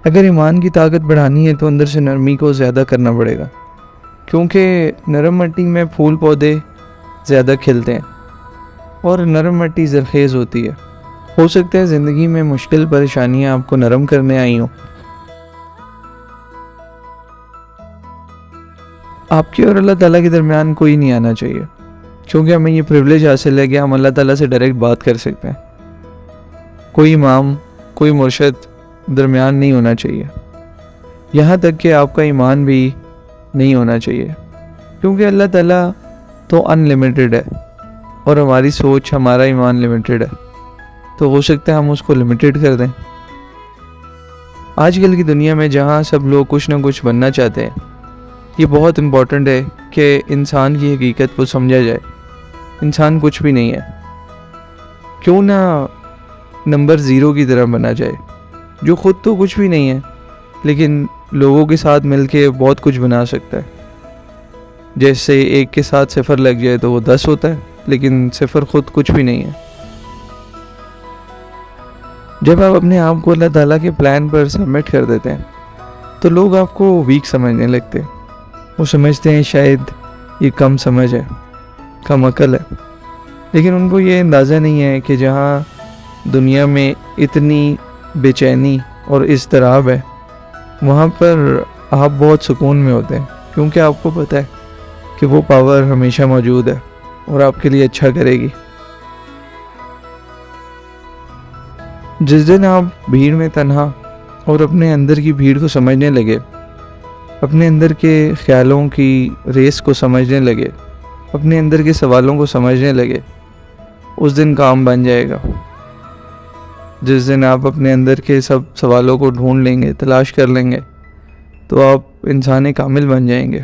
اگر ایمان کی طاقت بڑھانی ہے تو اندر سے نرمی کو زیادہ کرنا پڑے گا، کیونکہ نرم مٹی میں پھول پودے زیادہ کھلتے ہیں اور نرم مٹی زرخیز ہوتی ہے۔ ہو سکتا ہے زندگی میں مشکل پریشانیاں آپ کو نرم کرنے آئی ہوں۔ آپ کی اور اللہ تعالیٰ کے درمیان کوئی نہیں آنا چاہیے، کیونکہ ہمیں یہ پریولیج حاصل ہے کہ ہم اللہ تعالیٰ سے ڈائریکٹ بات کر سکتے ہیں۔ کوئی امام، کوئی مرشد درمیان نہیں ہونا چاہیے، یہاں تک کہ آپ کا ایمان بھی نہیں ہونا چاہیے، کیونکہ اللہ تعالیٰ تو ان لمیٹڈ ہے اور ہماری سوچ، ہمارا ایمان لمیٹڈ ہے، تو ہو سکتا ہے ہم اس کو لمیٹڈ کر دیں۔ آج کل کی دنیا میں جہاں سب لوگ کچھ نہ کچھ بننا چاہتے ہیں، یہ بہت امپورٹنٹ ہے کہ انسان کی حقیقت کو سمجھا جائے۔ انسان کچھ بھی نہیں ہے، کیوں نہ نمبر 0 کی طرح بنا جائے، جو خود تو کچھ بھی نہیں ہے لیکن لوگوں کے ساتھ مل کے بہت کچھ بنا سکتا ہے۔ جیسے 1 کے ساتھ 0 لگ جائے تو وہ 10 ہوتا ہے، لیکن 0 خود کچھ بھی نہیں ہے۔ جب آپ اپنے آپ کو اللہ تعالیٰ کے پلان پر سبمٹ کر دیتے ہیں تو لوگ آپ کو ویک سمجھنے لگتے ہیں۔ وہ سمجھتے ہیں شاید یہ کم سمجھ ہے، کم عقل ہے، لیکن ان کو یہ اندازہ نہیں ہے کہ جہاں دنیا میں اتنی بے چینی اور اضطراب ہے، وہاں پر آپ بہت سکون میں ہوتے ہیں، کیونکہ آپ کو پتہ ہے کہ وہ پاور ہمیشہ موجود ہے اور آپ کے لیے اچھا کرے گی۔ جس دن آپ بھیڑ میں تنہا اور اپنے اندر کی بھیڑ کو سمجھنے لگے، اپنے اندر کے خیالوں کی ریس کو سمجھنے لگے، اپنے اندر کے سوالوں کو سمجھنے لگے، اس دن کام بن جائے گا۔ جس دن آپ اپنے اندر کے سب سوالوں کو ڈھونڈ لیں گے، تلاش کر لیں گے، تو آپ انسان کامل بن جائیں گے۔